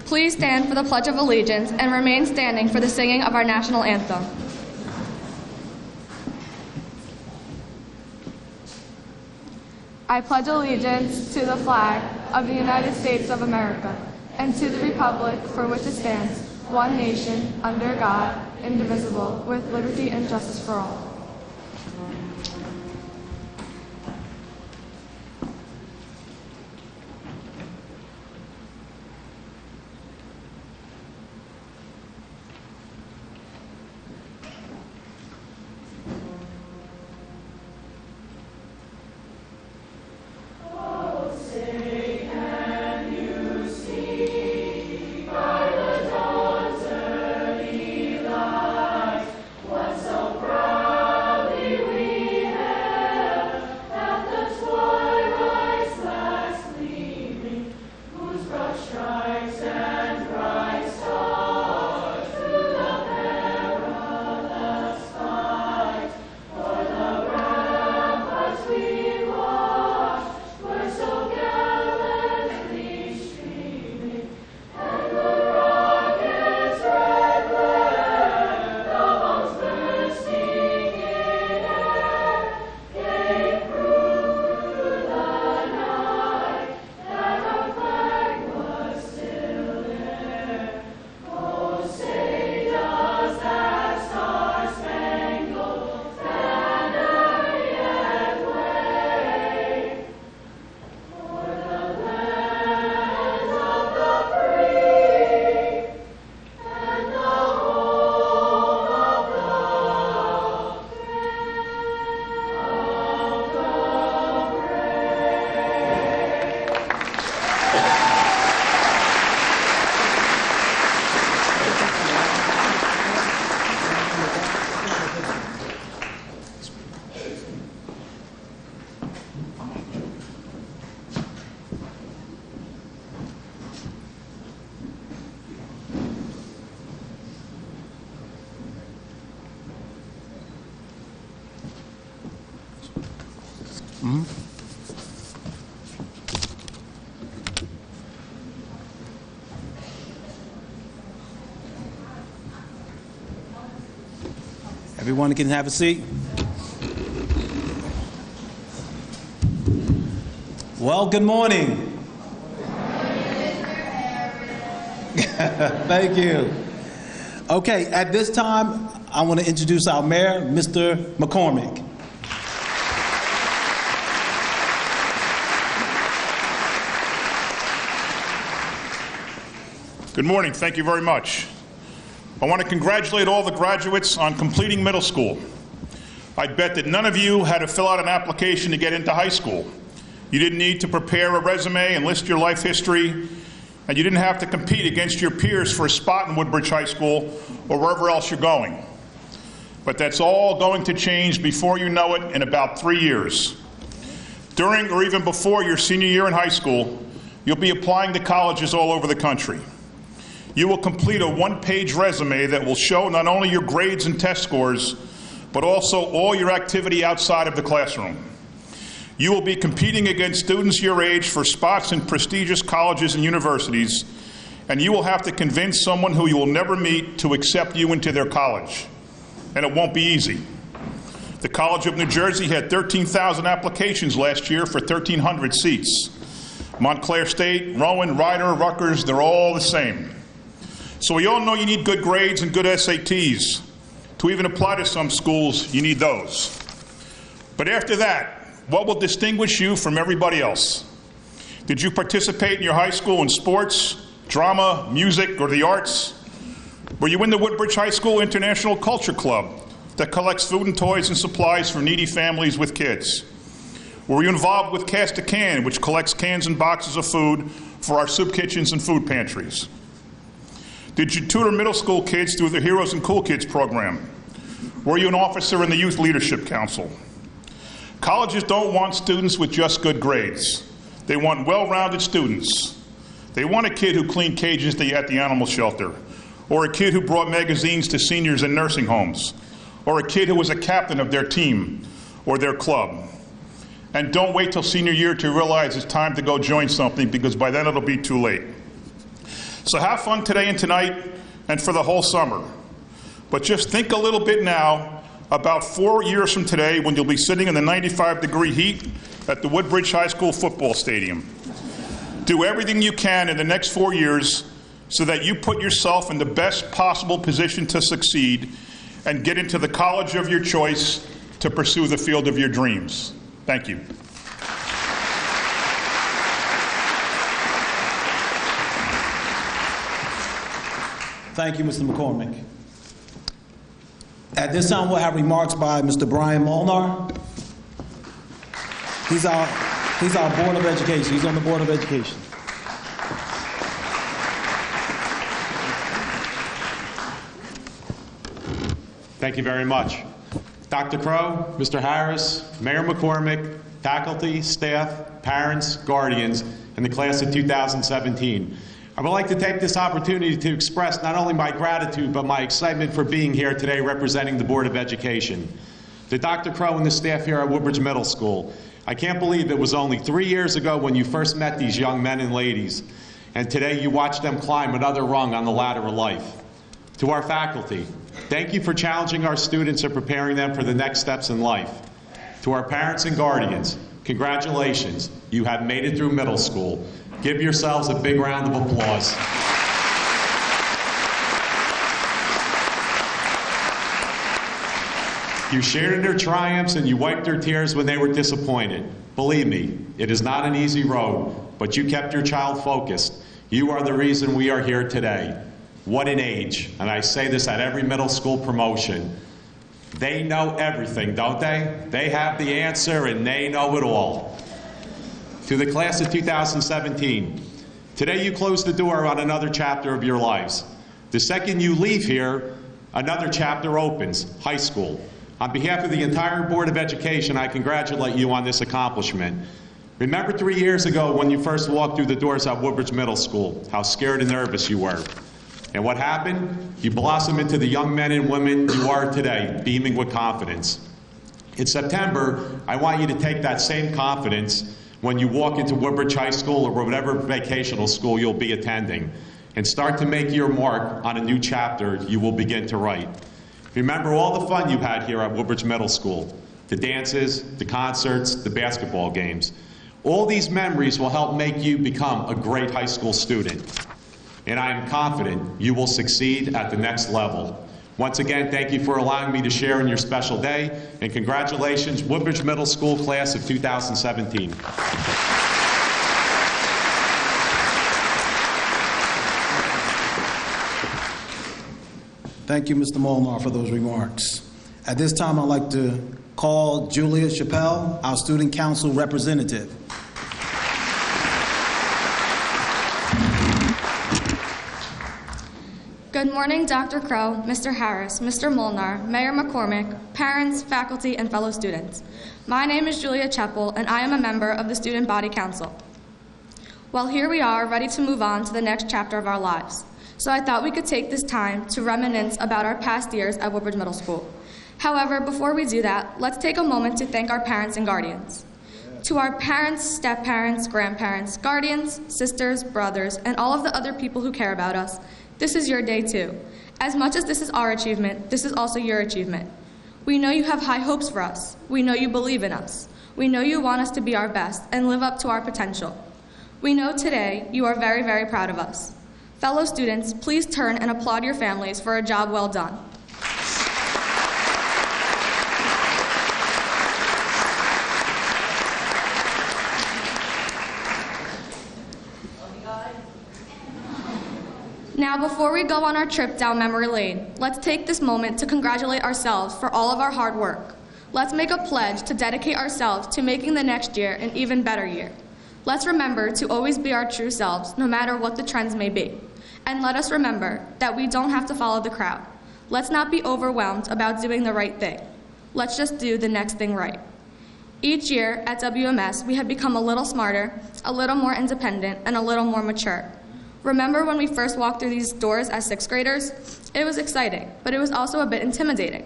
Please stand for the Pledge of Allegiance and remain standing for the singing of our national anthem. I pledge allegiance to the flag of the United States of America and to the republic for which it stands, one nation, under God, indivisible, with liberty and justice for all. Everyone can have a seat. Well, good morning. Thank you. Okay, at this time, I want to introduce our mayor, Mr. McCormick. Good morning. Thank you very much. I want to congratulate all the graduates on completing middle school. I bet that none of you had to fill out an application to get into high school. You didn't need to prepare a resume and list your life history, and you didn't have to compete against your peers for a spot in Woodbridge High School or wherever else you're going. But that's all going to change before you know it in about 3 years. During or even before your senior year in high school, you'll be applying to colleges all over the country. You will complete a one-page resume that will show not only your grades and test scores, but also all your activity outside of the classroom. You will be competing against students your age for spots in prestigious colleges and universities, and you will have to convince someone who you will never meet to accept you into their college. And it won't be easy. The College of New Jersey had 13,000 applications last year for 1,300 seats. Montclair State, Rowan, Rider, Rutgers, they're all the same. So we all know you need good grades and good SATs. To even apply to some schools, you need those. But after that, what will distinguish you from everybody else? Did you participate in your high school in sports, drama, music, or the arts? Were you in the Woodbridge High School International Culture Club that collects food and toys and supplies for needy families with kids? Were you involved with Cast a Can, which collects cans and boxes of food for our soup kitchens and food pantries? Did you tutor middle school kids through the Heroes and Cool Kids program? Were you an officer in the Youth Leadership Council? Colleges don't want students with just good grades. They want well-rounded students. They want a kid who cleaned cages at the animal shelter, or a kid who brought magazines to seniors in nursing homes, or a kid who was a captain of their team or their club. And don't wait till senior year to realize it's time to go join something, because by then it'll be too late. So have fun today and tonight and for the whole summer. But just think a little bit now about 4 years from today when you'll be sitting in the 95-degree heat at the Woodbridge High School football stadium. Do everything you can in the next 4 years so that you put yourself in the best possible position to succeed and get into the college of your choice to pursue the field of your dreams. Thank you. Thank you, Mr. McCormick. At this time, we'll have remarks by Mr. Brian Molnar. He's our Board of Education. He's on the Board of Education. Thank you very much. Dr. Crow, Mr. Harris, Mayor McCormick, faculty, staff, parents, guardians, and the class of 2017. I would like to take this opportunity to express not only my gratitude, but my excitement for being here today representing the Board of Education. To Dr. Crow and the staff here at Woodbridge Middle School, I can't believe it was only 3 years ago when you first met these young men and ladies, and today you watch them climb another rung on the ladder of life. To our faculty, thank you for challenging our students and preparing them for the next steps in life. To our parents and guardians, congratulations, you have made it through middle school. Give yourselves a big round of applause. You shared in their triumphs and you wiped their tears when they were disappointed. Believe me, it is not an easy road, but you kept your child focused. You are the reason we are here today. What an age, and I say this at every middle school promotion. They know everything, don't they? They have the answer and they know it all. To the class of 2017, today you close the door on another chapter of your lives. The second you leave here, another chapter opens, high school. On behalf of the entire Board of Education, I congratulate you on this accomplishment. Remember 3 years ago when you first walked through the doors at Woodbridge Middle School, how scared and nervous you were. And what happened? You blossomed into the young men and women you are today, beaming with confidence. In September, I want you to take that same confidence when you walk into Woodbridge High School or whatever vocational school you'll be attending, and start to make your mark on a new chapter you will begin to write. Remember all the fun you had here at Woodbridge Middle School, the dances, the concerts, the basketball games. All these memories will help make you become a great high school student. And I am confident you will succeed at the next level. Once again, thank you for allowing me to share in your special day, and congratulations, Woodbridge Middle School class of 2017. Thank you, Mr. Molnar, for those remarks. At this time, I'd like to call Julia Chappelle, our Student Council representative. Good morning, Dr. Crow, Mr. Harris, Mr. Molnar, Mayor McCormick, parents, faculty, and fellow students. My name is Julia Chappell, and I am a member of the Student Body Council. Well, here we are, ready to move on to the next chapter of our lives. So I thought we could take this time to reminisce about our past years at Woodbridge Middle School. However, before we do that, let's take a moment to thank our parents and guardians. To our parents, step-parents, grandparents, guardians, sisters, brothers, and all of the other people who care about us, this is your day too. As much as this is our achievement, this is also your achievement. We know you have high hopes for us. We know you believe in us. We know you want us to be our best and live up to our potential. We know today you are very, very proud of us. Fellow students, please turn and applaud your families for a job well done. Now, before we go on our trip down memory lane, let's take this moment to congratulate ourselves for all of our hard work. Let's make a pledge to dedicate ourselves to making the next year an even better year. Let's remember to always be our true selves, no matter what the trends may be. And let us remember that we don't have to follow the crowd. Let's not be overwhelmed about doing the right thing. Let's just do the next thing right. Each year at WMS, we have become a little smarter, a little more independent, and a little more mature. Remember when we first walked through these doors as 6th graders? It was exciting, but it was also a bit intimidating.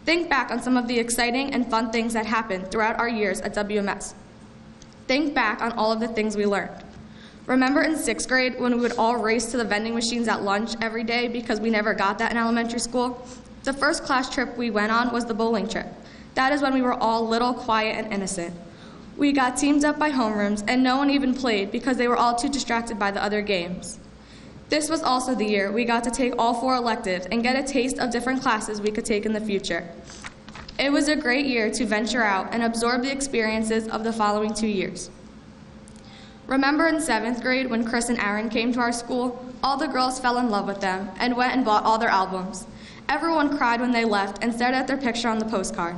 Think back on some of the exciting and fun things that happened throughout our years at WMS. Think back on all of the things we learned. Remember in 6th grade when we would all race to the vending machines at lunch every day because we never got that in elementary school? The first class trip we went on was the bowling trip. That is when we were all little, quiet, and innocent. We got teamed up by homerooms, and no one even played because they were all too distracted by the other games. This was also the year we got to take all 4 electives and get a taste of different classes we could take in the future. It was a great year to venture out and absorb the experiences of the following 2 years. Remember in 7th grade when Chris and Aaron came to our school? All the girls fell in love with them and went and bought all their albums. Everyone cried when they left and stared at their picture on the postcard.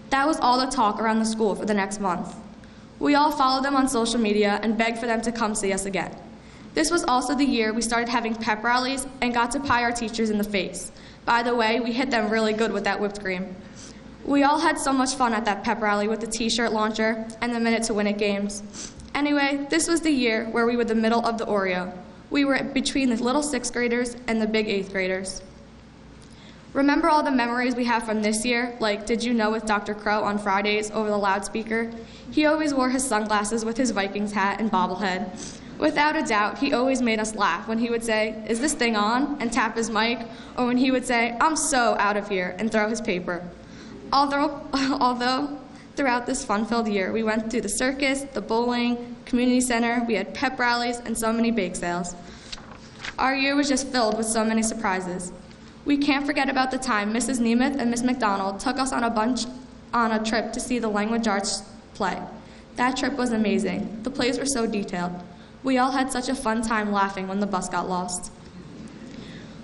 That was all the talk around the school for the next month. We all followed them on social media and begged for them to come see us again. This was also the year we started having pep rallies and got to pie our teachers in the face. By the way, we hit them really good with that whipped cream. We all had so much fun at that pep rally with the t-shirt launcher and the Minute to Win It games. Anyway, this was the year where we were the middle of the Oreo. We were between the little 6th graders and the big 8th graders. Remember all the memories we have from this year, like Did You Know with Dr. Crow on Fridays over the loudspeaker? He always wore his sunglasses with his Vikings hat and bobblehead. Without a doubt, he always made us laugh when he would say, "Is this thing on?" and tap his mic, or when he would say, "I'm so out of here," and throw his paper. Although throughout this fun-filled year, we went through the circus, the bowling, community center, we had pep rallies, and so many bake sales. Our year was just filled with so many surprises. We can't forget about the time Mrs. Nemeth and Miss McDonald took us on a trip to see the language arts play. That trip was amazing. The plays were so detailed. We all had such a fun time laughing when the bus got lost.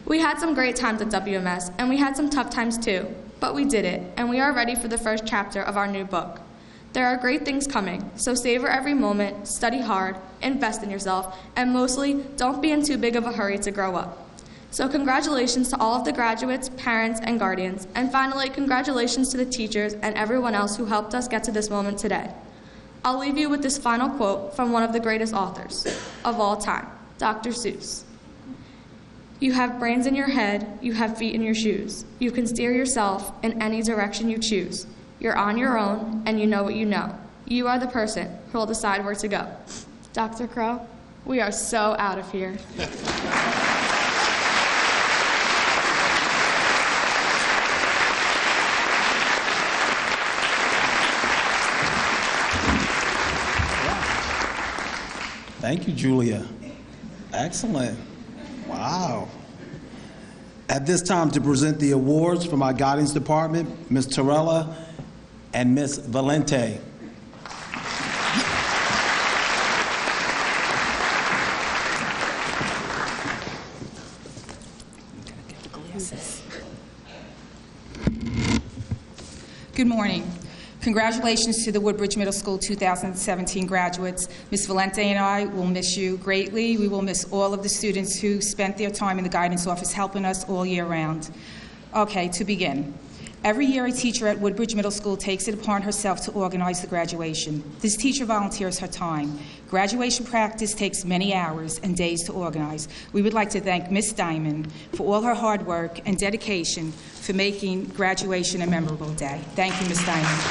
We had some great times at WMS, and we had some tough times too, but we did it, and we are ready for the first chapter of our new book. There are great things coming, so savor every moment, study hard, invest in yourself, and mostly, don't be in too big of a hurry to grow up. So congratulations to all of the graduates, parents, and guardians, and finally, congratulations to the teachers and everyone else who helped us get to this moment today. I'll leave you with this final quote from one of the greatest authors of all time, Dr. Seuss. "You have brains in your head, you have feet in your shoes. You can steer yourself in any direction you choose. You're on your own, and you know what you know. You are the person who will decide where to go." Dr. Crow, we are so out of here. Thank you, Julia. Excellent. Wow. At this time, to present the awards from our guidance department, Ms. Torella and Ms. Valente. Good morning. Congratulations to the Woodbridge Middle School 2017 graduates. Ms. Valente and I will miss you greatly. We will miss all of the students who spent their time in the guidance office helping us all year round. Okay, to begin. Every year, a teacher at Woodbridge Middle School takes it upon herself to organize the graduation. This teacher volunteers her time. Graduation practice takes many hours and days to organize. We would like to thank Ms. Diamond for all her hard work and dedication for making graduation a memorable day. Thank you, Ms. Diamond.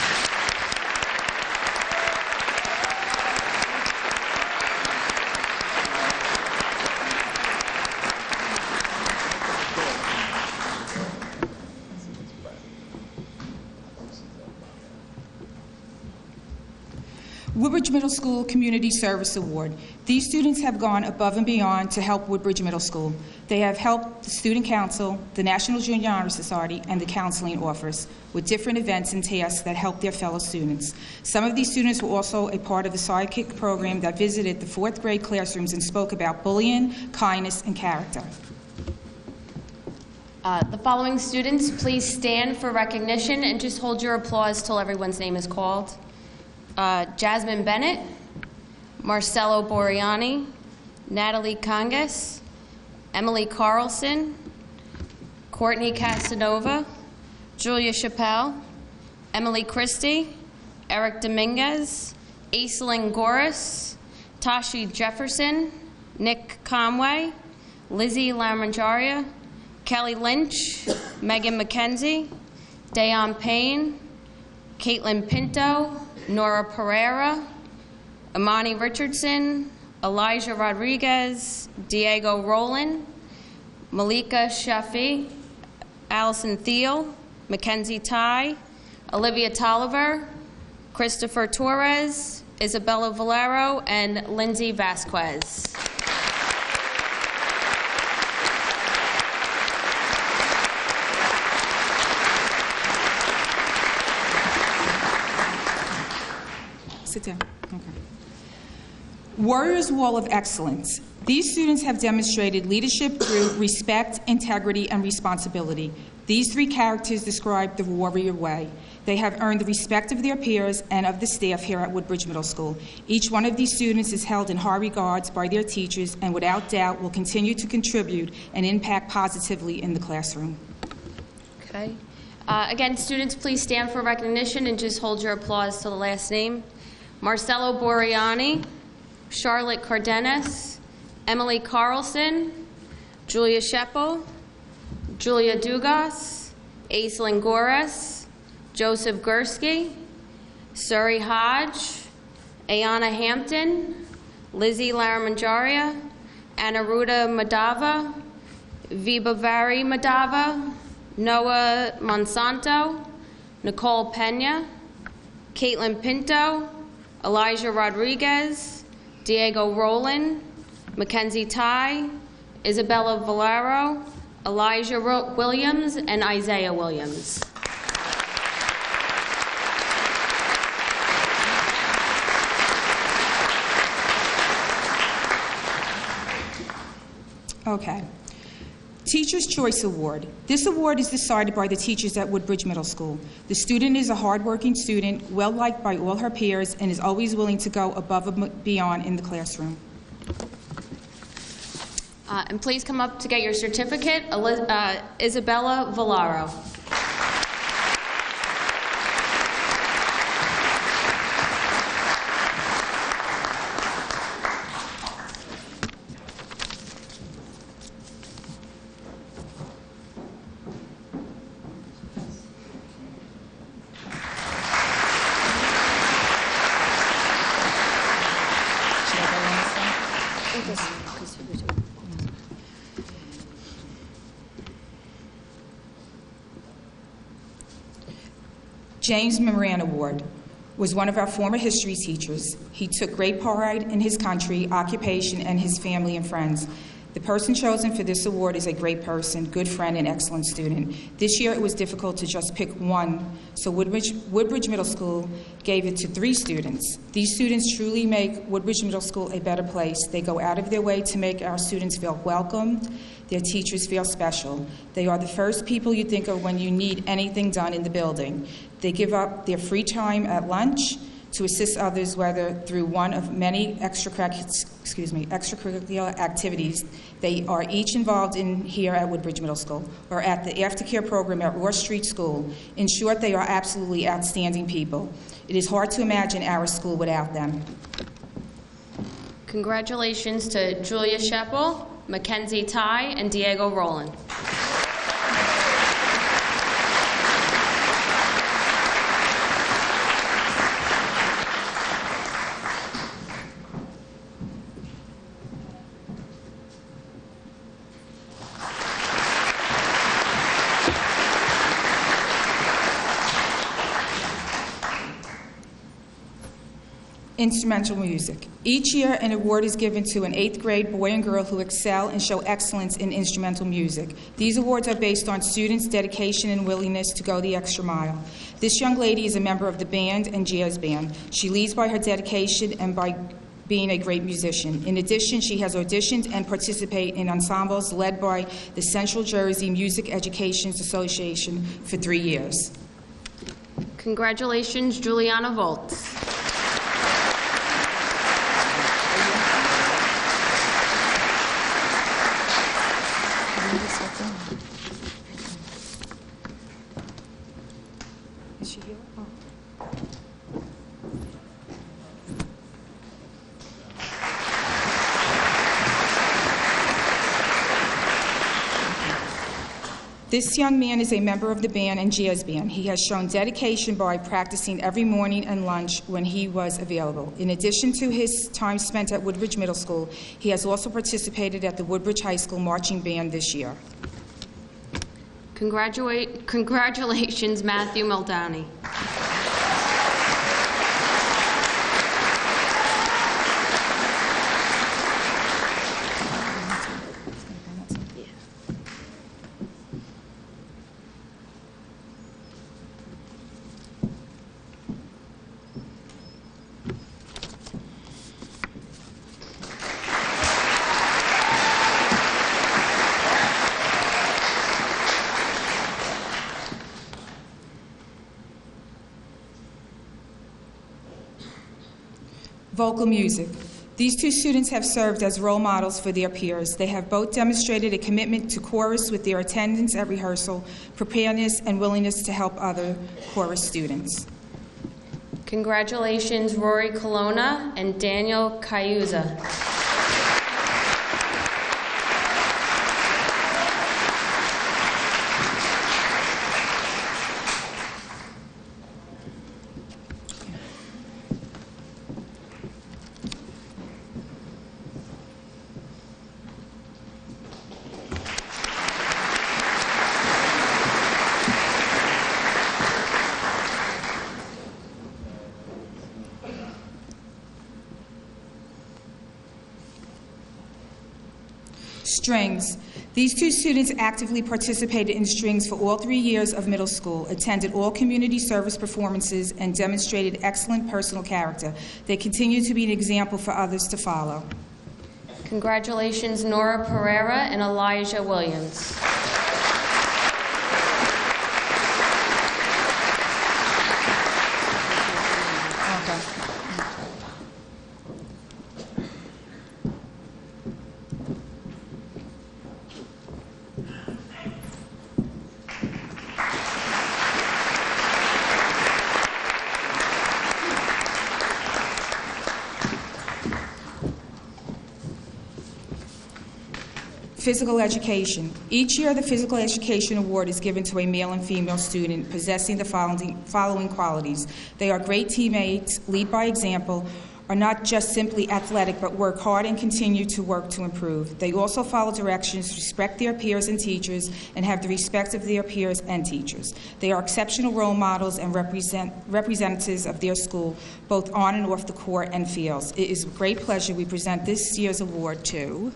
Woodbridge Middle School Community Service Award. These students have gone above and beyond to help Woodbridge Middle School. They have helped the Student Council, the National Junior Honor Society, and the Counseling Office with different events and tasks that help their fellow students. Some of these students were also a part of the Sidekick program that visited the 4th grade classrooms and spoke about bullying, kindness, and character. The following students, please stand for recognition and just hold your applause till everyone's name is called. Jasmine Bennett, Marcello Boriani, Natalie Congas, Emily Carlson, Courtney Casanova, Julia Chappelle, Emily Christie, Eric Dominguez, Aislinn Goris, Tashi Jefferson, Nick Conway, Lizzie Lamanjaria, Kelly Lynch, Megan McKenzie, Dayon Payne, Caitlin Pinto, Nora Pereira, Amani Richardson, Elijah Rodriguez, Diego Rowland, Malika Shafi, Allison Thiel, Mackenzie Ty, Olivia Tolliver, Christopher Torres, Isabella Valero, and Lindsay Vasquez. Sit down. Okay. Warriors Wall of Excellence. These students have demonstrated leadership through respect, integrity, and responsibility. These three characters describe the warrior way. They have earned the respect of their peers and of the staff here at Woodbridge Middle School. Each one of these students is held in high regards by their teachers and without doubt will continue to contribute and impact positively in the classroom. Okay. Again, students, please stand for recognition and just hold your applause to the last name. Marcelo Boriani, Charlotte Cardenas, Emily Carlson, Julia Sheppel, Julia Dugas, Aislinn Gores, Joseph Gursky, Suri Hodge, Ayana Hampton, Lizzie Laramanjaria, Anaruda Madava, Vibavari Madava, Noah Monsanto, Nicole Pena, Caitlin Pinto, Elijah Rodriguez, Diego Rowland, Mackenzie Ty, Isabella Valero, Elijah Williams, and Isaiah Williams. Okay. Teacher's Choice Award. This award is decided by the teachers at Woodbridge Middle School. The student is a hardworking student, well-liked by all her peers, and is always willing to go above and beyond in the classroom. And please come up to get your certificate, Isabella Valero. James Moran Award was one of our former history teachers. He took great pride in his country, occupation, and his family and friends. The person chosen for this award is a great person, good friend, and excellent student. This year it was difficult to just pick one, so Woodbridge Middle School gave it to 3 students. These students truly make Woodbridge Middle School a better place. They go out of their way to make our students feel welcomed, their teachers feel special. They are the first people you think of when you need anything done in the building. They give up their free time at lunch to assist others, whether through one of many extracurricular activities they are each involved in here at Woodbridge Middle School, or at the aftercare program at Ross Street School. In short, they are absolutely outstanding people. It is hard to imagine our school without them. Congratulations to Julia Sheppel, Mackenzie Ty, and Diego Rowland. Instrumental music. Each year, an award is given to an 8th grade boy and girl who excel and show excellence in instrumental music. These awards are based on students' dedication and willingness to go the extra mile. This young lady is a member of the band and jazz band. She leads by her dedication and by being a great musician. In addition, she has auditioned and participated in ensembles led by the Central Jersey Music Education Association for 3 years. Congratulations, Juliana Volt. Is she here? Oh. This young man is a member of the band and jazz band. He has shown dedication by practicing every morning and lunch when he was available. In addition to his time spent at Woodbridge Middle School, he has also participated at the Woodbridge High School marching band this year. Congratulations, Matthew Muldowney. Vocal music. These two students have served as role models for their peers. They have both demonstrated a commitment to chorus with their attendance at rehearsal, preparedness, and willingness to help other chorus students. Congratulations, Rory Colonna and Daniel Cayuza. Strings. These two students actively participated in strings for all 3 years of middle school, attended all community service performances, and demonstrated excellent personal character. They continue to be an example for others to follow. Congratulations, Nora Pereira and Elijah Williams. Physical education. Each year, the Physical Education Award is given to a male and female student possessing the following qualities. They are great teammates, lead by example, are not just simply athletic, but work hard and continue to work to improve. They also follow directions, respect their peers and teachers, and have the respect of their peers and teachers. They are exceptional role models and representatives of their school, both on and off the court and fields. It is with great pleasure we present this year's award to...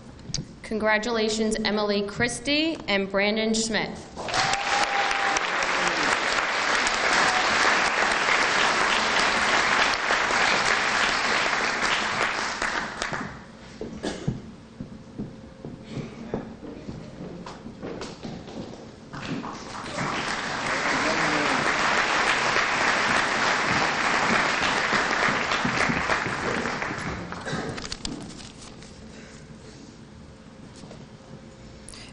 Congratulations, Emily Christie and Brandon Schmidt.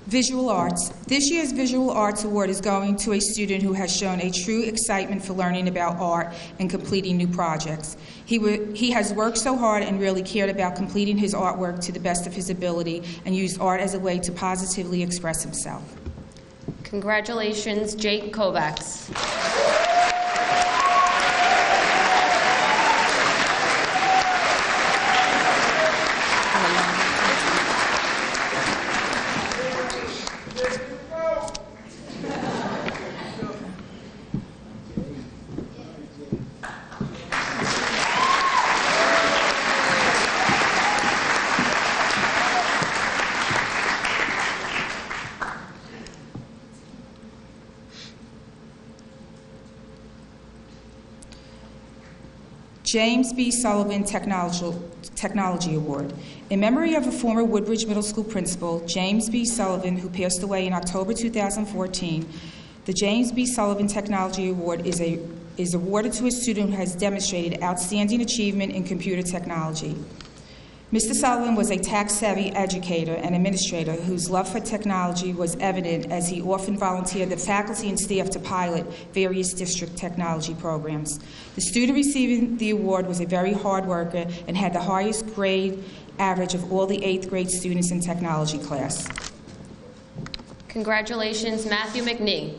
Visual arts. This year's Visual Arts Award is going to a student who has shown a true excitement for learning about art and completing new projects. He has worked so hard and really cared about completing his artwork to the best of his ability and used art as a way to positively express himself. Congratulations, Jake Kovacs. James B. Sullivan Technology Award. In memory of a former Woodbridge Middle School principal, James B. Sullivan, who passed away in October 2014, the James B. Sullivan Technology Award is awarded to a student who has demonstrated outstanding achievement in computer technology. Mr. Sullivan was a tech-savvy educator and administrator whose love for technology was evident as he often volunteered the faculty and staff to pilot various district technology programs. The student receiving the award was a very hard worker and had the highest grade average of all the 8th grade students in technology class. Congratulations, Matthew McNee.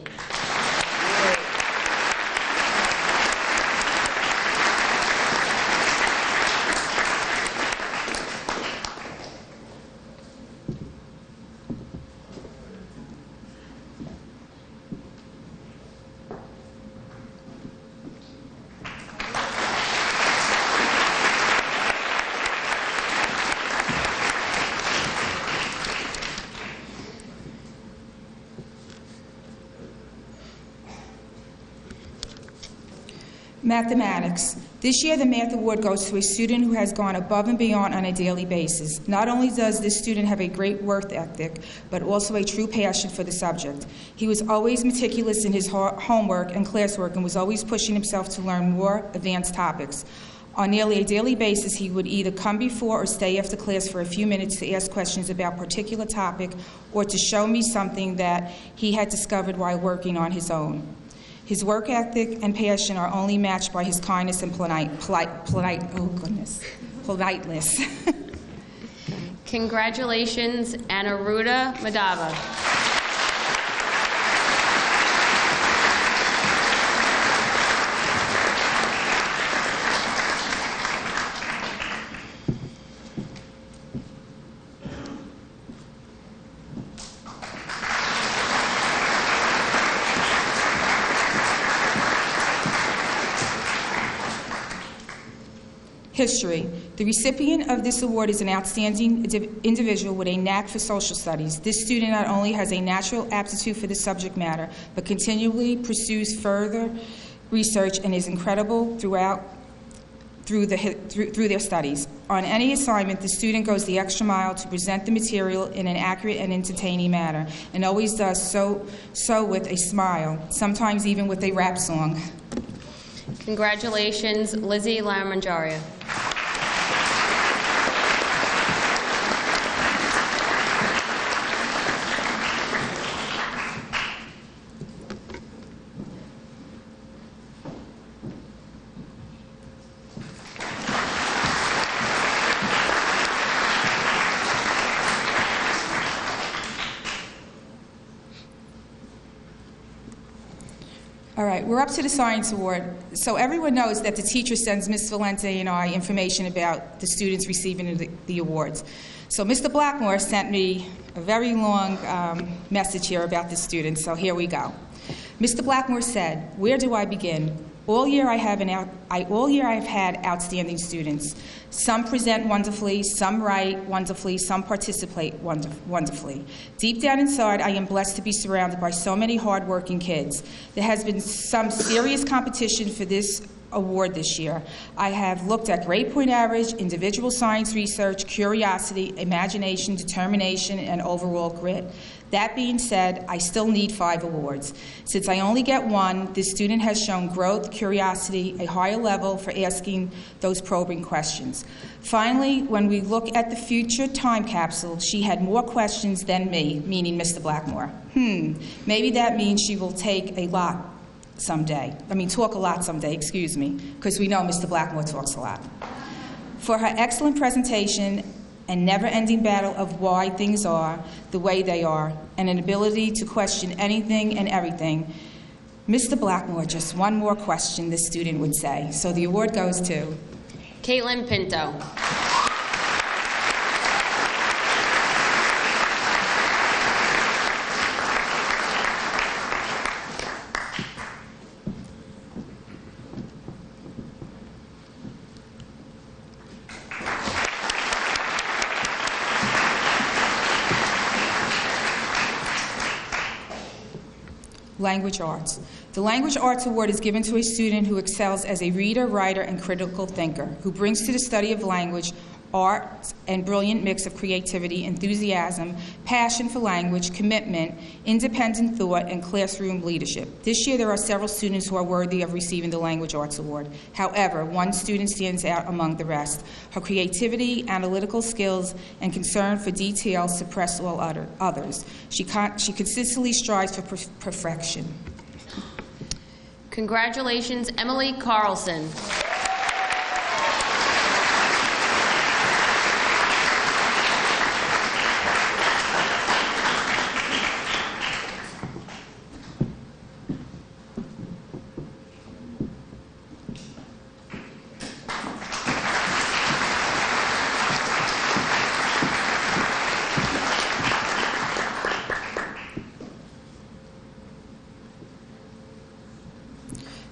Mathematics. This year, the Math Award goes to a student who has gone above and beyond on a daily basis. Not only does this student have a great work ethic, but also a true passion for the subject. He was always meticulous in his homework and classwork and was always pushing himself to learn more advanced topics. On nearly a daily basis, he would either come before or stay after class for a few minutes to ask questions about a particular topic or to show me something that he had discovered while working on his own. His work ethic and passion are only matched by his kindness and politeness. Congratulations, Anaruda Madava. History. The recipient of this award is an outstanding individual with a knack for social studies. This student not only has a natural aptitude for the subject matter, but continually pursues further research and is incredible through their studies. On any assignment, the student goes the extra mile to present the material in an accurate and entertaining manner, and always does so with a smile, sometimes even with a rap song. Congratulations, Lizzie Lamanjaria. All right, we're up to the Science Award. So everyone knows that the teacher sends Ms. Valente and I information about the students receiving the awards. So Mr. Blackmore sent me a very long message here about the students, so here we go. Mr. Blackmore said, "Where do I begin? All year I have had outstanding students. Some present wonderfully, some write wonderfully, some participate wonderfully. Deep down inside, I am blessed to be surrounded by so many hardworking kids. There has been some serious competition for this award this year. I have looked at grade point average, individual science research, curiosity, imagination, determination, and overall grit. That being said, I still need 5 awards. Since I only get 1, this student has shown growth, curiosity, a higher level for asking those probing questions. Finally, when we look at the future time capsule, she had more questions than me, meaning Mr. Blackmore. Maybe that means she will talk a lot someday, because we know Mr. Blackmore talks a lot. For her excellent presentation and never-ending battle of why things are the way they are, and an ability to question anything and everything, Mr. Blackmore, just one more question, this student would say. So the award goes to Caitlin Pinto. Language Arts. The Language Arts Award is given to a student who excels as a reader, writer, and critical thinker, who brings to the study of language, art, and brilliant mix of creativity, enthusiasm, passion for language, commitment, independent thought, and classroom leadership. This year, there are several students who are worthy of receiving the Language Arts Award. However, one student stands out among the rest. Her creativity, analytical skills, and concern for detail suppress all others. She consistently strives for perfection. Congratulations, Emily Carlson.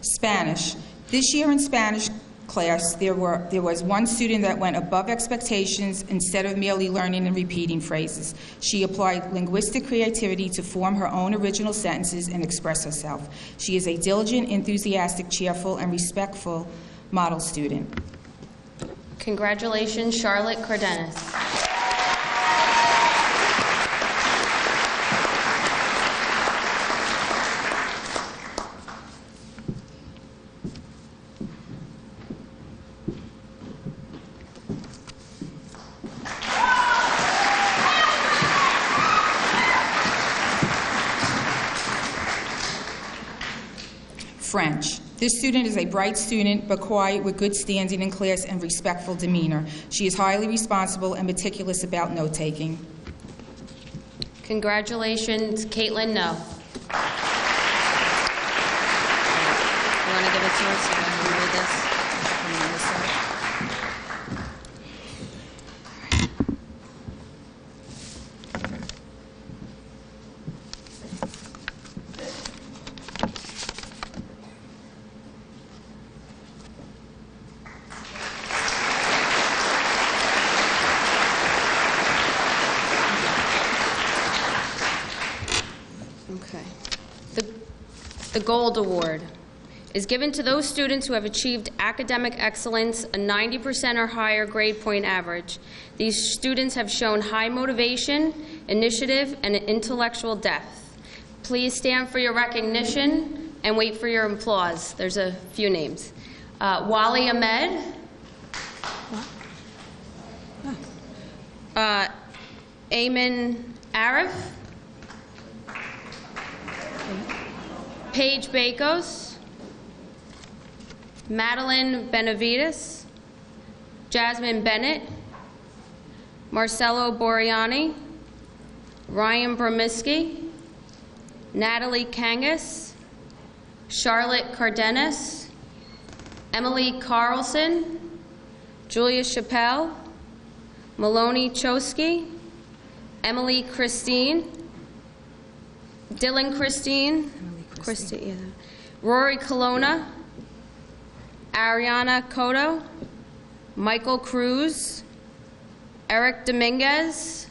Spanish. This year in Spanish class, there was one student that went above expectations instead of merely learning and repeating phrases. She applied linguistic creativity to form her own original sentences and express herself. She is a diligent, enthusiastic, cheerful, and respectful model student. Congratulations, Charlotte Cardenas. French. This student is a bright student, but quiet with good standing in class and respectful demeanor. She is highly responsible and meticulous about note-taking. Congratulations, Caitlin No. You want to give it to us? You want to read this? The Gold Award is given to those students who have achieved academic excellence, a 90% or higher grade point average. These students have shown high motivation, initiative, and intellectual depth. Please stand for your recognition and wait for your applause. There's a few names. Wali Ahmed. Ayman Arif. Paige Bakos, Madeline Benavides, Jasmine Bennett, Marcelo Boriani, Ryan Bromiski, Natalie Kangas, Charlotte Cardenas, Emily Carlson, Julia Chappelle, Maloney Chosky, Emily Christine, Dylan Christine, Rory Colonna, Ariana Cotto, Michael Cruz, Eric Dominguez,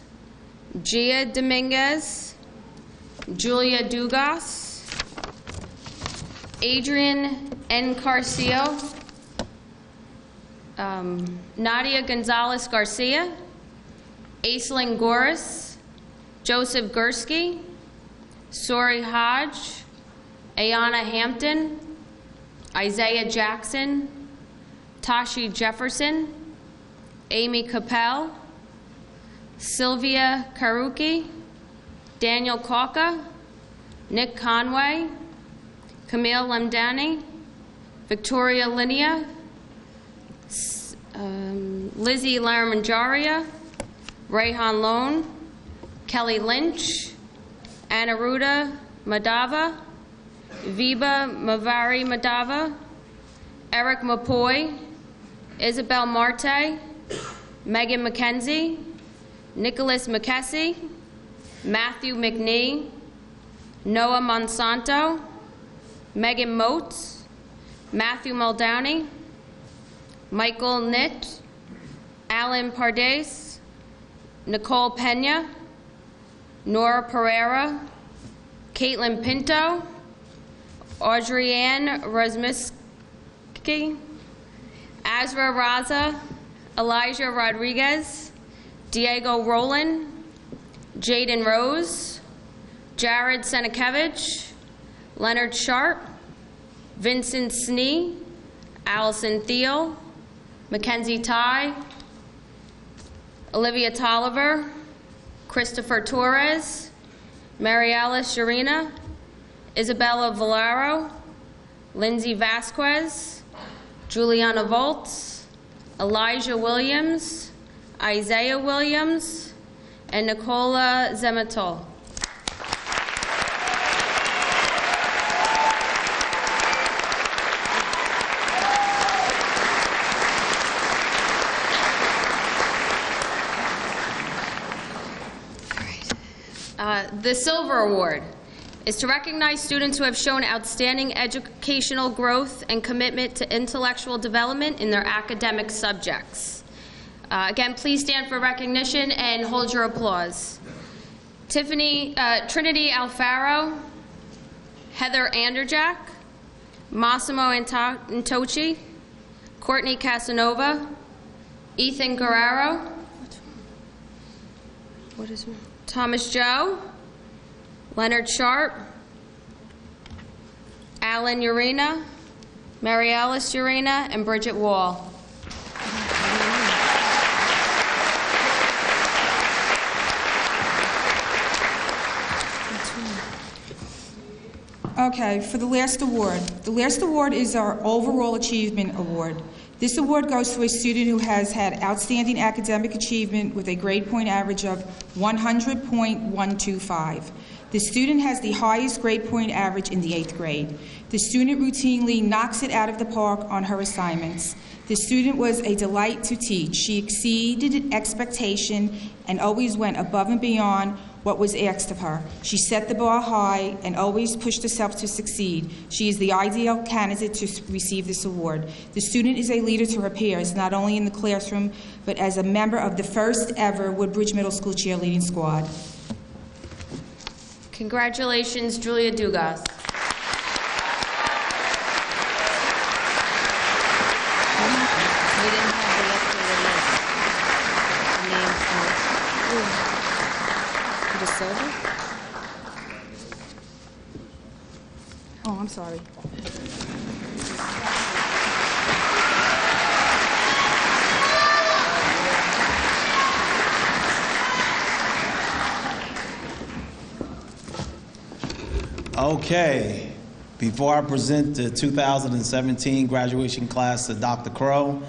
Gia Dominguez, Julia Dugas, Adrian N. Carcio, Nadia Gonzalez Garcia, Aislinn Goris, Joseph Gursky, Sori Hodge, Ayana Hampton, Isaiah Jackson, Tashi Jefferson, Amy Capel, Sylvia Karuki, Daniel Kauka, Nick Conway, Camille Lemdani, Victoria Linnea, Lizzie Laramanjaria, Rayhan Lone, Kelly Lynch, Anaruda Madava, Viba Mavari Madava, Eric Mapoy, Isabel Marte, Megan McKenzie, Nicholas McKessie, Matthew McNee, Noah Monsanto, Megan Motes, Matthew Muldowney, Michael Nitt, Alan Pardes, Nicole Pena, Nora Pereira, Caitlin Pinto, Audrey-Ann Rozmiski, Azra Raza, Elijah Rodriguez, Diego Rowland, Jaden Rose, Jared Senakevich, Leonard Sharp, Vincent Snee, Allison Thiel, Mackenzie Ty, Olivia Tolliver, Christopher Torres, Mariela Sharina, Isabella Valero, Lindsay Vasquez, Juliana Voltz, Elijah Williams, Isaiah Williams, and Nicola Zemetol. The Silver Award is to recognize students who have shown outstanding educational growth and commitment to intellectual development in their academic subjects. Again, please stand for recognition and hold your applause. Trinity Alfaro, Heather Anderjack, Massimo Antoci, Courtney Casanova, Ethan Guerrero, Thomas Joe, Leonard Sharp, Alan Urena, Mary Alice Urena, and Bridget Wall. Okay, for the last award. The last award is our Overall Achievement Award. This award goes to a student who has had outstanding academic achievement with a grade point average of 100.125. The student has the highest grade point average in the 8th grade. The student routinely knocks it out of the park on her assignments. The student was a delight to teach. She exceeded expectation and always went above and beyond what was asked of her. She set the bar high and always pushed herself to succeed. She is the ideal candidate to receive this award. The student is a leader to her peers, not only in the classroom, but as a member of the first ever Woodbridge Middle School cheerleading squad. Congratulations, Julia Dugas. Oh, I'm sorry. Okay, before I present the 2017 graduation class to Dr. Crow,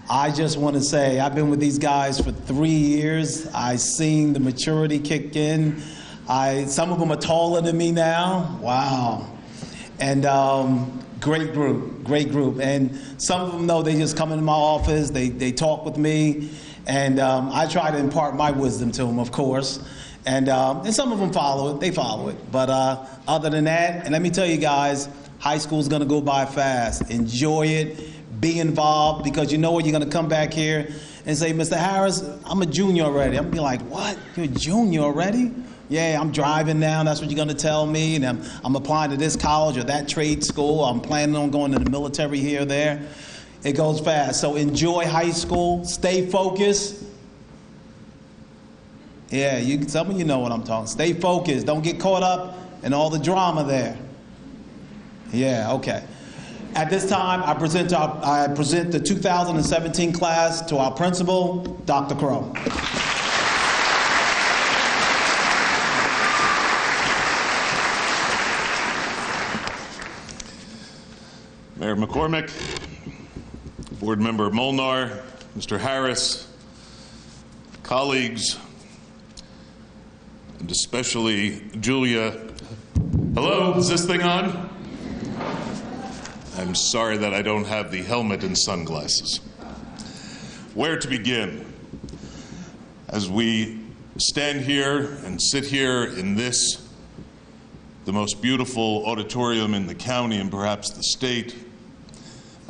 I just want to say I've been with these guys for 3 years. I've seen the maturity kick in. Some of them are taller than me now. Wow. And great group. And some of them, though, they just come into my office, they talk with me, and I try to impart my wisdom to them, of course. And some of them follow it, But other than that, and let me tell you guys, high school is going to go by fast. Enjoy it, be involved, because you know what, you're going to come back here and say, Mr. Harris, I'm a junior already. I'm going to be like, what? You're a junior already? Yeah, I'm driving now, that's what you're going to tell me, and I'm applying to this college or that trade school. I'm planning on going to the military here or there. It goes fast. So enjoy high school, stay focused. Yeah, some of you know what I'm talking. Stay focused. Don't get caught up in all the drama there. Yeah, okay. At this time, I present the 2017 class to our principal, Dr. Crow. Mayor McCormick, Board Member Molnar, Mr. Harris, colleagues, and especially Julia. Hello, is this thing on? I'm sorry that I don't have the helmet and sunglasses. Where to begin? As we stand here and sit here in this, the most beautiful auditorium in the county and perhaps the state,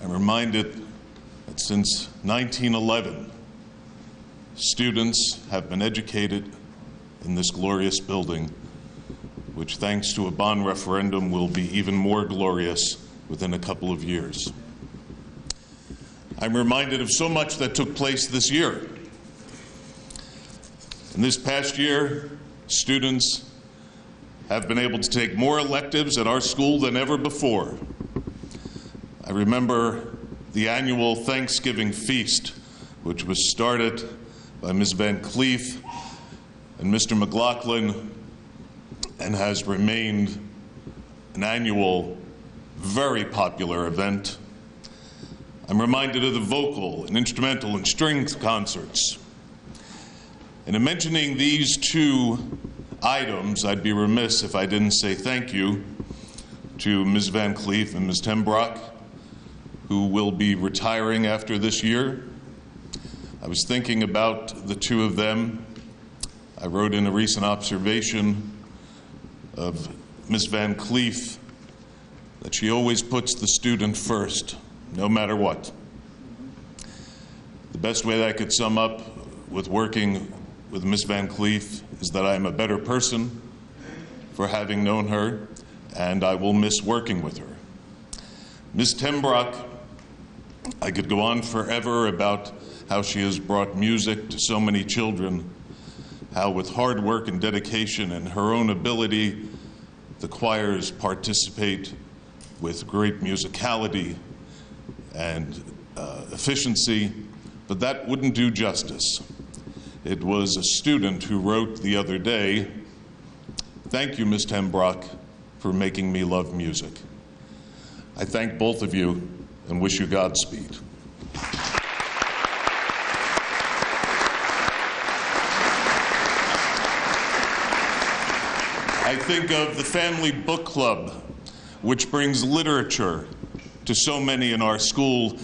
I'm reminded that since 1911, students have been educated in this glorious building, which thanks to a bond referendum will be even more glorious within a couple of years. I'm reminded of so much that took place this year. In this past year, students have been able to take more electives at our school than ever before. I remember the annual Thanksgiving feast, which was started by Ms. Van Cleef and Mr. McLaughlin, and has remained an annual, very popular event. I'm reminded of the vocal and instrumental and string concerts. And in mentioning these two items, I'd be remiss if I didn't say thank you to Ms. Van Cleef and Ms. Tembrock, who will be retiring after this year. I was thinking about the two of them. I wrote in a recent observation of Ms. Van Cleef that she always puts the student first, no matter what. The best way that I could sum up with working with Ms. Van Cleef is that I am a better person for having known her, and I will miss working with her. Ms. Tembrock, I could go on forever about how she has brought music to so many children, how with hard work and dedication and her own ability, the choirs participate with great musicality and efficiency, but that wouldn't do justice. It was a student who wrote the other day, "Thank you, Ms. Tembrock, for making me love music." I thank both of you and wish you Godspeed. I think of the Family Book Club, which brings literature to so many in our school.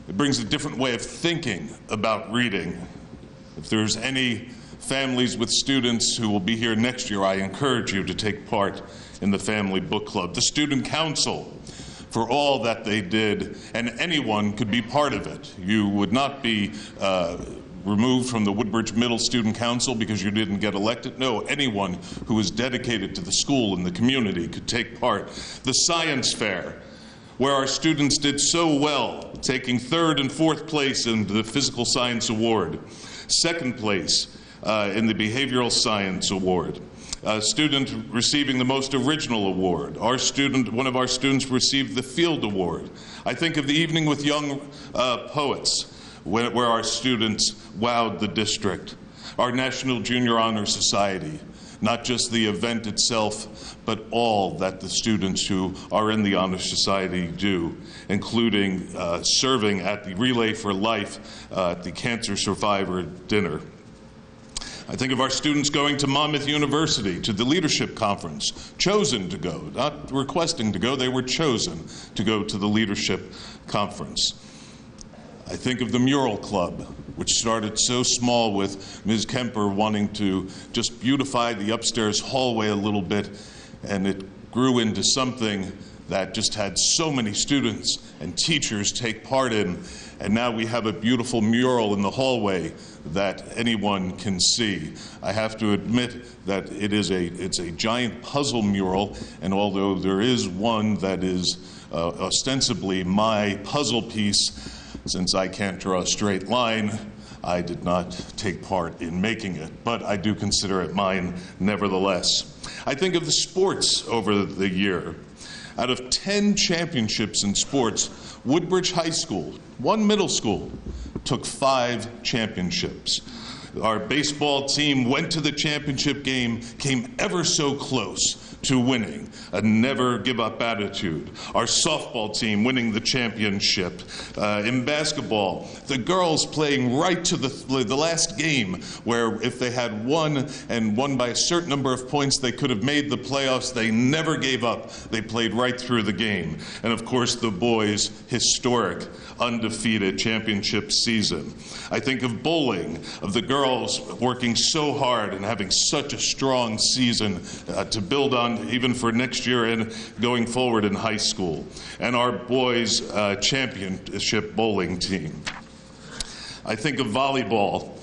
It brings a different way of thinking about reading. If there's any families with students who will be here next year, I encourage you to take part in the Family Book Club. The Student Council, for all that they did, and anyone could be part of it. You would not be removed from the Woodbridge Middle Student Council because you didn't get elected. No, anyone who was dedicated to the school and the community could take part. The Science Fair, where our students did so well, taking 3rd and 4th place in the Physical Science Award, 2nd place in the Behavioral Science Award. A student receiving the most original award. One of our students received the Field Award. I think of the Evening with Young Poets, where our students wowed the district. Our National Junior Honor Society, not just the event itself, but all that the students who are in the Honor Society do, including serving at the Relay for Life at the Cancer Survivor Dinner. I think of our students going to Monmouth University to the Leadership Conference, chosen to go, not requesting to go, they were chosen to go to the Leadership Conference. I think of the Mural Club, which started so small with Ms. Kemper wanting to just beautify the upstairs hallway a little bit, and it grew into something that just had so many students and teachers take part in, and now we have a beautiful mural in the hallway that anyone can see. I have to admit that it's a giant puzzle mural, and although there is one that is ostensibly my puzzle piece, since I can't draw a straight line, I did not take part in making it, but I do consider it mine nevertheless. I think of the sports over the year. Out of 10 championships in sports, Woodbridge High School, one middle school, took 5 championships. Our baseball team went to the championship game, came ever so close to winning, a never-give-up attitude. Our softball team winning the championship. In basketball, the girls playing right to the last game, where if they had won and won by a certain number of points, they could have made the playoffs. They never gave up. They played right through the game. And of course, the boys' historic, undefeated championship season. I think of bowling, of the girls working so hard and having such a strong season to build on even for next year and going forward in high school. And our boys' championship bowling team. I think of volleyball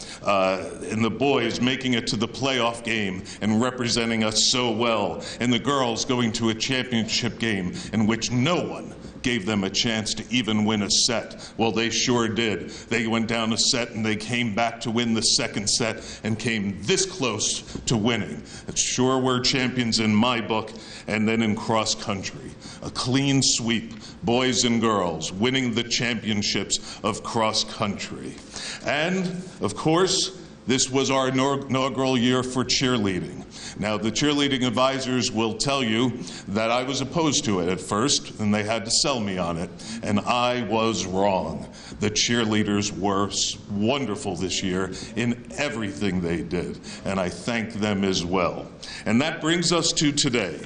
and the boys making it to the playoff game and representing us so well, and the girls going to a championship game in which no one gave them a chance to even win a set. Well, they sure did. They went down a set and they came back to win the second set and came this close to winning. It sure were champions in my book. And then in cross country, a clean sweep, boys and girls winning the championships of cross country. And of course, this was our inaugural year for cheerleading. Now, the cheerleading advisors will tell you that I was opposed to it at first, and they had to sell me on it, and I was wrong. The cheerleaders were wonderful this year in everything they did, and I thank them as well. And that brings us to today.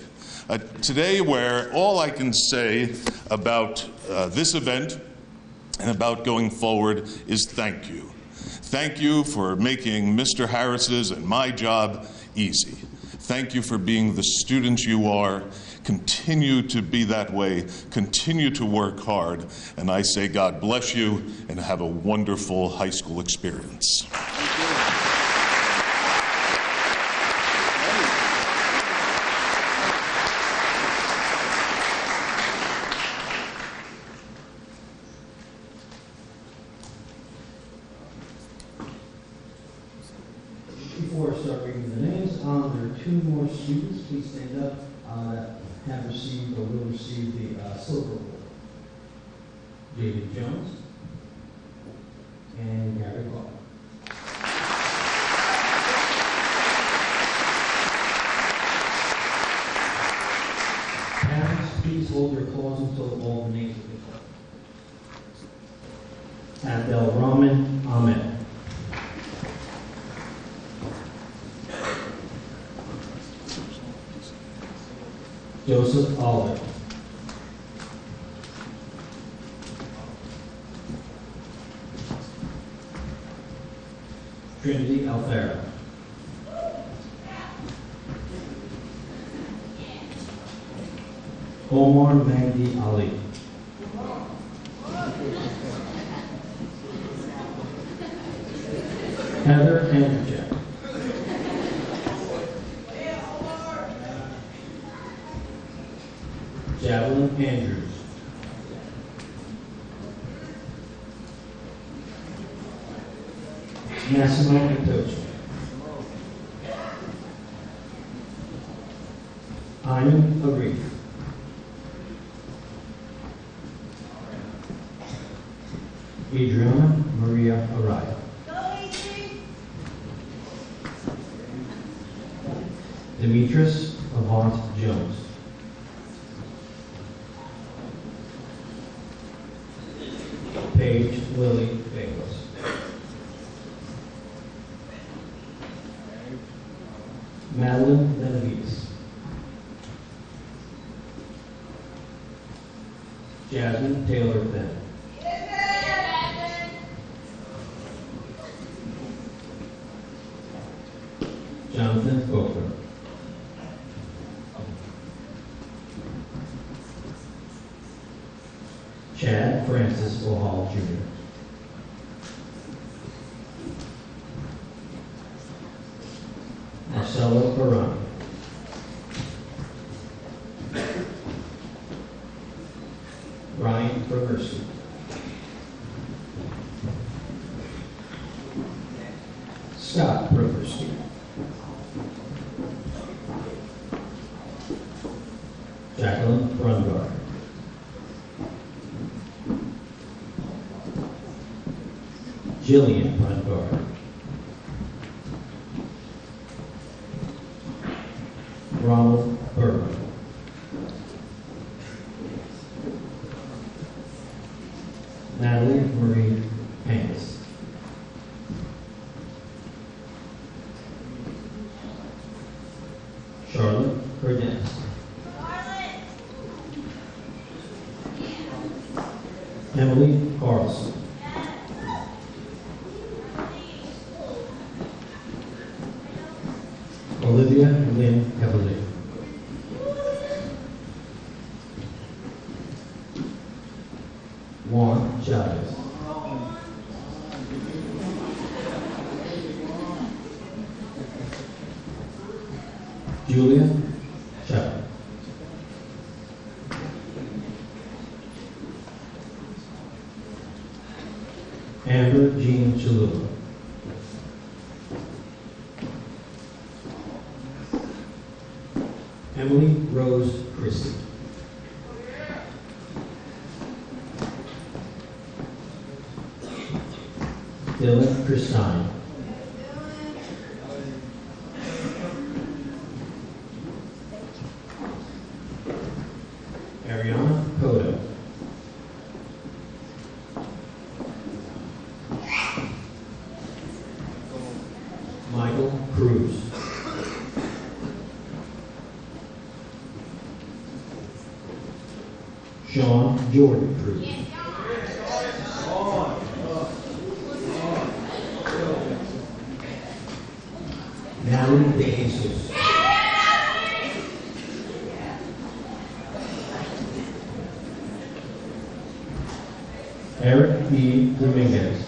Today where all I can say about this event and about going forward is thank you. Thank you for making Mr. Harris's and my job easy. Thank you for being the students you are. Continue to be that way. Continue to work hard. And I say God bless you and have a wonderful high school experience. Before I start reading the names, there are two more students. Please stand up that have received or will receive the silver award. David Jones and Gary Clark. Parents, please hold your applause until all the names are called. Abdel Rahman Ahmed. Joseph Oliver. Trinity Alfaro. Omar Magdi Ali. Heather Andrzejczyk. Javelin Andrews. Massimo Itochi. Ayman Arif. Adriana Maria Araya. Demetrius Avant Jones. Paige Lily Bayless. Madeline Benavides. Jasmine Taylor Bennett. Jonathan Boker. Chad Francis O'Hall Jr. Marcelo Barani. Ryan Bergerski. Scott Bergerski. Jacqueline Brungard. Jillian Brungard. Ronald Berger. Natalie Marie Hanks. Charlotte Cardenas. Emily Carlson. Olivia Lynn Cavalier. Juan Chavez. Julia Chavez. Amber Jean Chalula. Emily Rose Christie. Dylan Christine. Ariana Cotto. Michael Cruz. Sean Jordan Cruz. Natalie De Jesus. Eric E. Dominguez.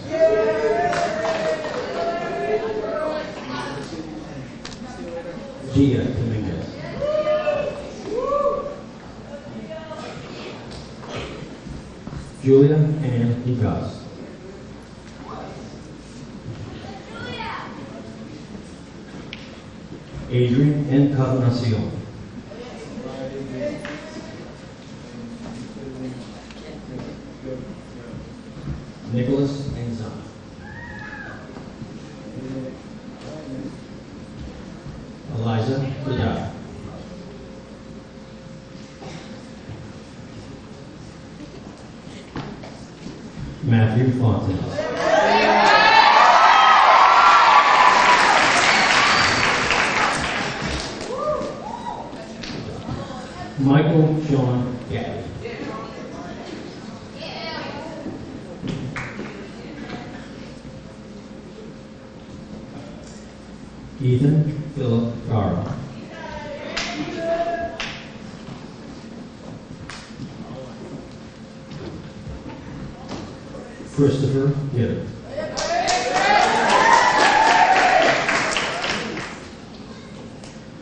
Gia Dominguez. Julia Ann Dugas. Adrian Encarnacion. Nicholas Enzon. Eliza Vidal. Matthew Fontaine. Michael Sean Gabby. Ethan Philip Gara. Christopher Gitter.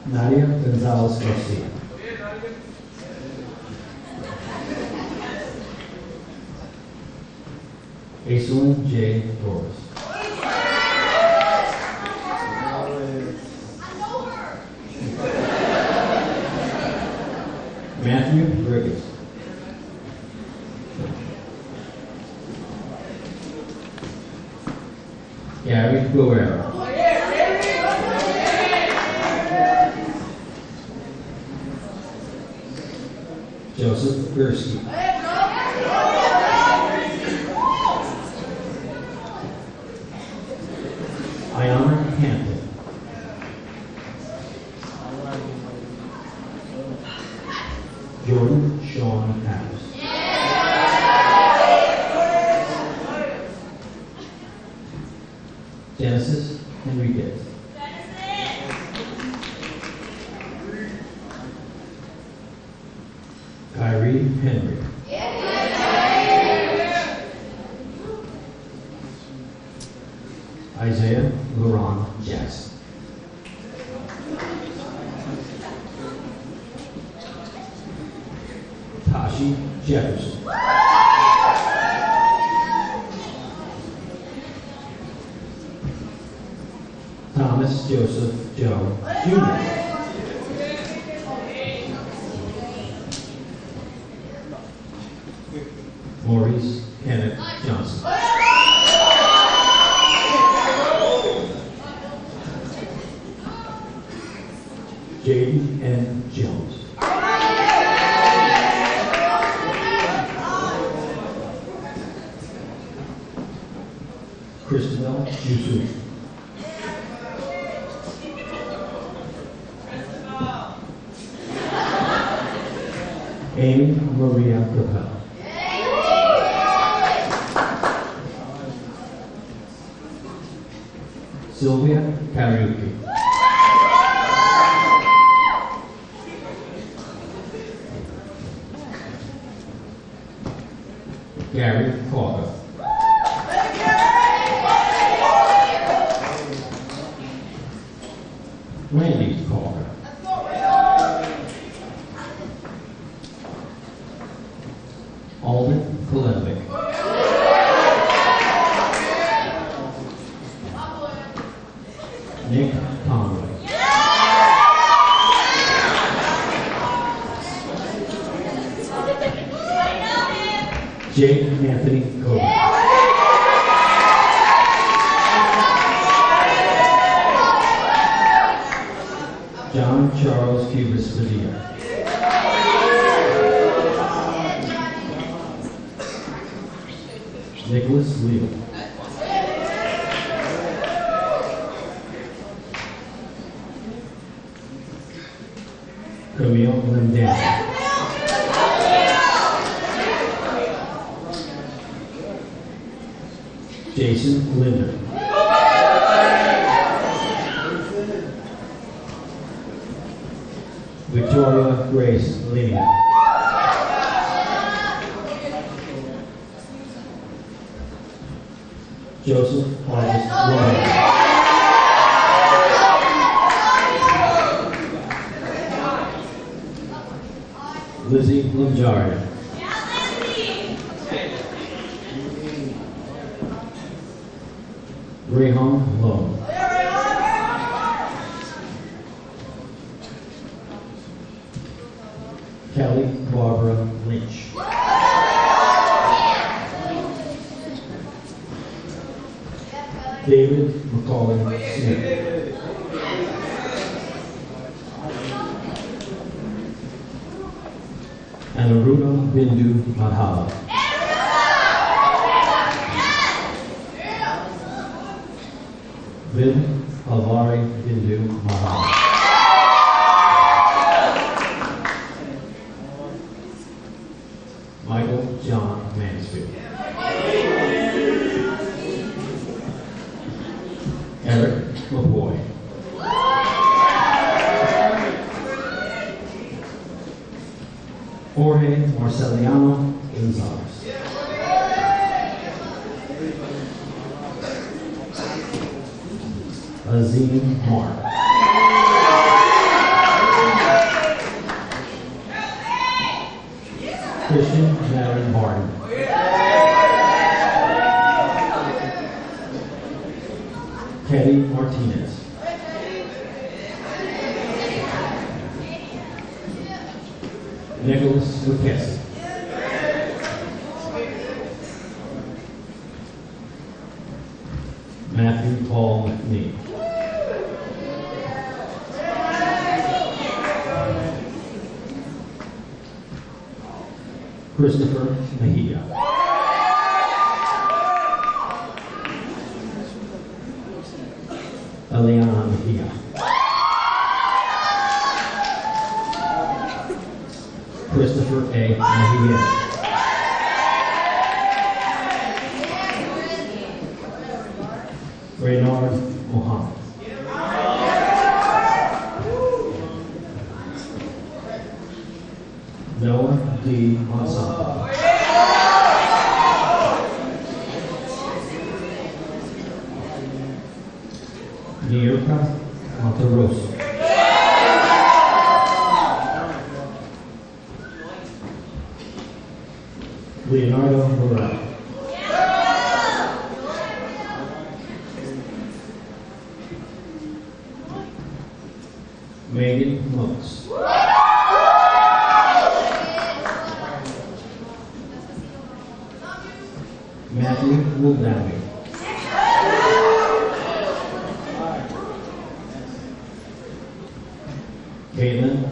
Nadia Gonzalez Garcia. Aislinn J. Torres. Matthew Riggins. Gary Guerrero. Joseph Gursky. Ayana Hampton. Jordan Sean Harris. Genesis Enriquez. Kyrie Henry. Isaiah Laron Jackson. Tashi Jefferson. Thomas Joseph Joe Jr. Maurice Kenneth Johnson. Jaden N. Jones. Christabel Yusuf. Amy Maria Capel. Sylvia Kariuki. Gary Corker. Randy Corker. Alden Kolenvik. Nick Conway. Jake Anthony Cody. John Charles Cubis Padilla. Nicholas Leo. Camille Lindell. Jason Linder. Victoria Grace Linnea. Joseph August Roman. Lizzie Linjari. Rayhan Lowe. Kelly Barbara Lynch. David Macaulay Smith. Anaruna Bindu Madhala. Vin Alvari Bindu Madhala. Michael John Mansfield. Eric McCoy. Jorge Marceliano Gonzalez. Azim Mark. Christian Mary Martin. Teddy Martinez. Nicholas McKesson. Matthew Paul McNeil. Christopher Mejia. Eliana Mejia. Christopher A. Mejia. Reynard Mohammed. Noah D. Monsanto. Nierka Monteroso. Leonardo Morel. Megan Moats. Matthew Woodbridge. Caitlin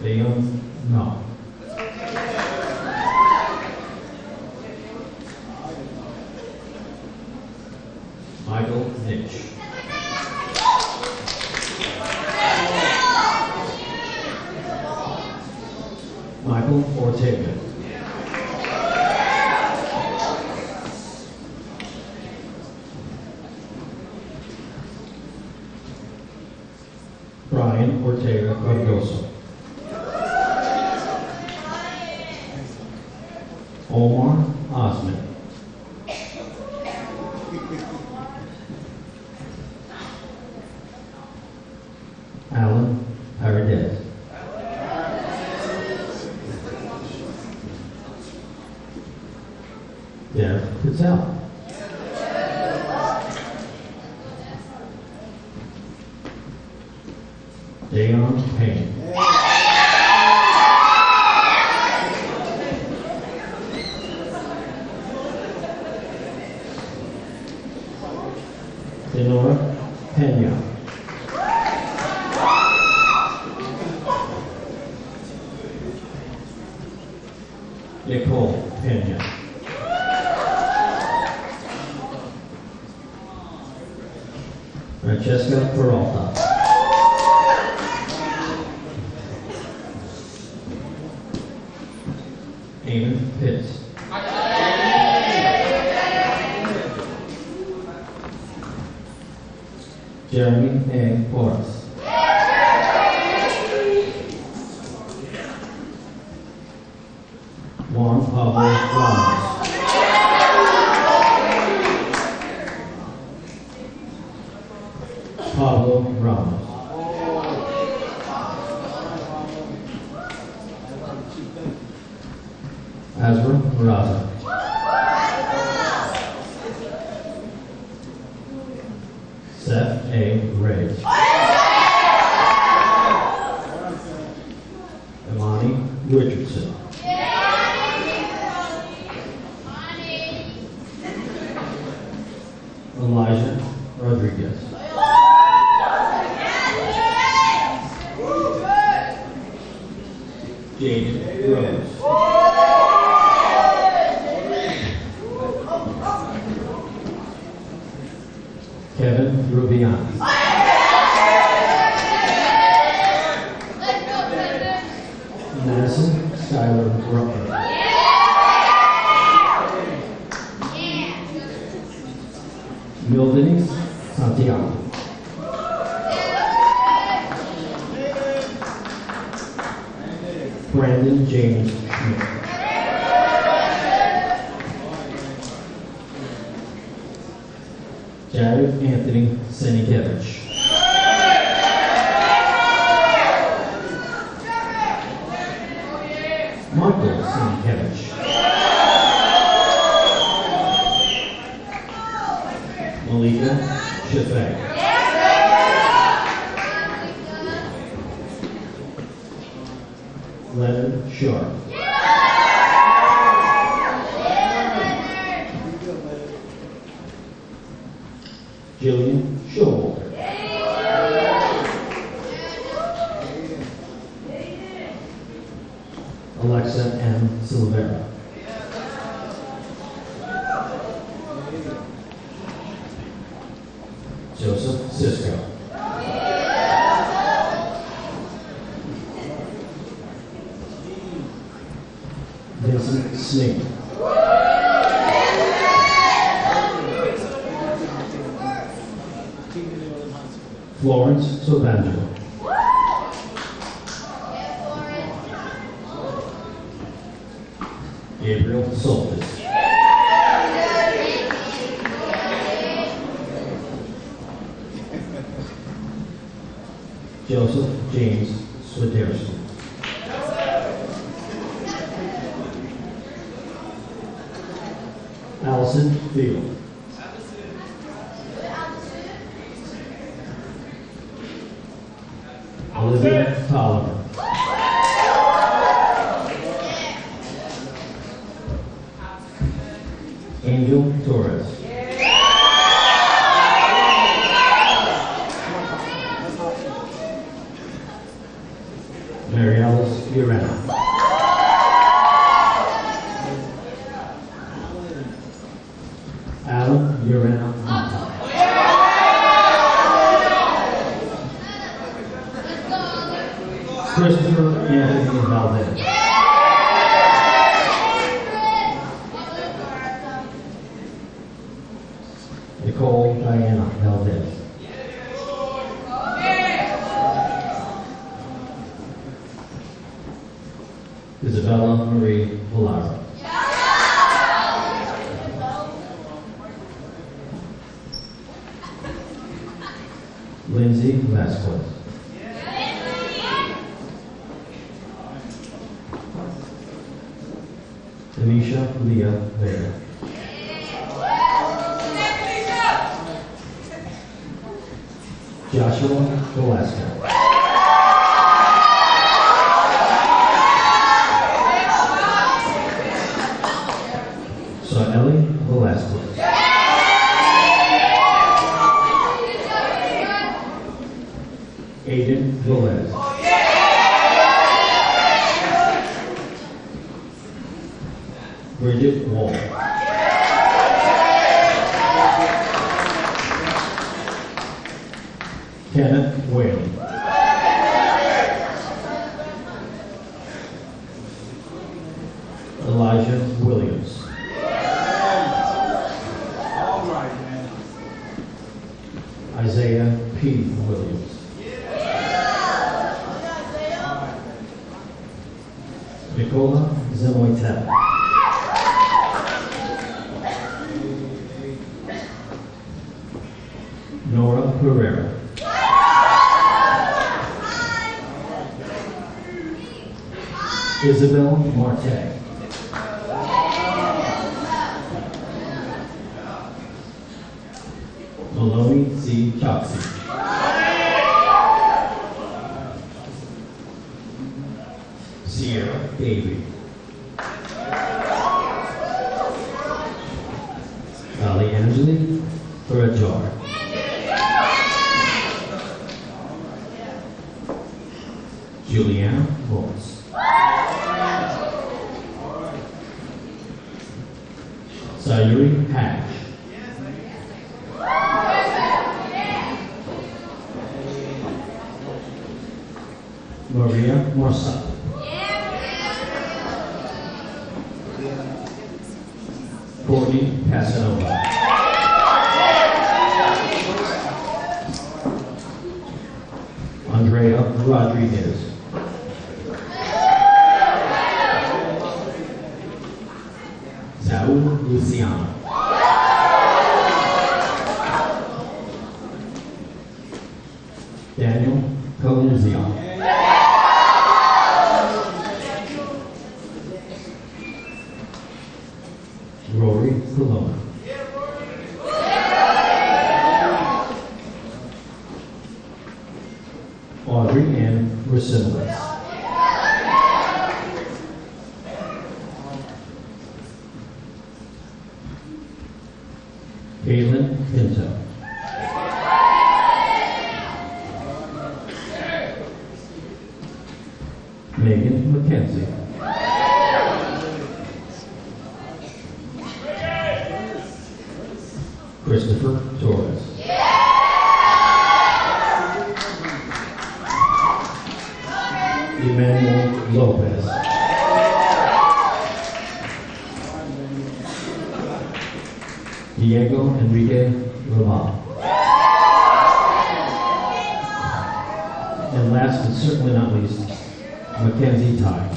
Leon No. Michael Nitch. Michael Ortega. Brian Ortega Cardoso. Omar Osman. Alan Paradez. Derek Patel. Dayon Payne. Denora Pena. Nicole Pena. Francesca Peralta. Eamon Pitts. Jeremy A. Porras. Juan Pablo Ramos. Azra Raza. Seth A. Ray. Imani Richardson. Elijah Rodriguez. Jaden Rose. Kevin Rubiani. Madison Skylar Rucker. Mildenis Santiago. Brandon James Schmidt. Jared Anthony Senikevich. Michael Senikevich. Malika Shafak. Leonard Sharp. Jillian Showalter. Alexa M. Silvera. Joseph Cisco. Vincent Snee. Florence Sovangelo. Gabriel Soltis. Joseph James Swiderski. Allison Field. Elizabeth Tolliver. Angel Torres. Mary Alice Urena. Adam Urena Mata. Christopher Anthony Valdez. Nicole Diana Valdez. Isabella Marie Valaro. Lindsay Vasquez. Denisha Leah Vega. Joshua Velasquez. Ellie Velasquez. Aiden Velez. Bridget Wall. Kenneth Whaley. Elijah Williams. Isaiah P. Williams. Nicola Zemoitel. Nora Pereira. Isabel Marte. Maloney C. Choksey. Sierra Davey. Ali Angeli Threadjar. Juliana Morris. Sayuri Hatch. Maria Morsa. Courtney Casanova. Andrea Rodriguez. Saul Luciano. Daniel Coluzio. Rory Colonna. Audrey Ann Racimowitz. Caitlin Pinto. Megan McKenzie. Christopher Torres. Emmanuel Lopez. Diego Enrique Ramal. And last but certainly not least, Mackenzie Ty.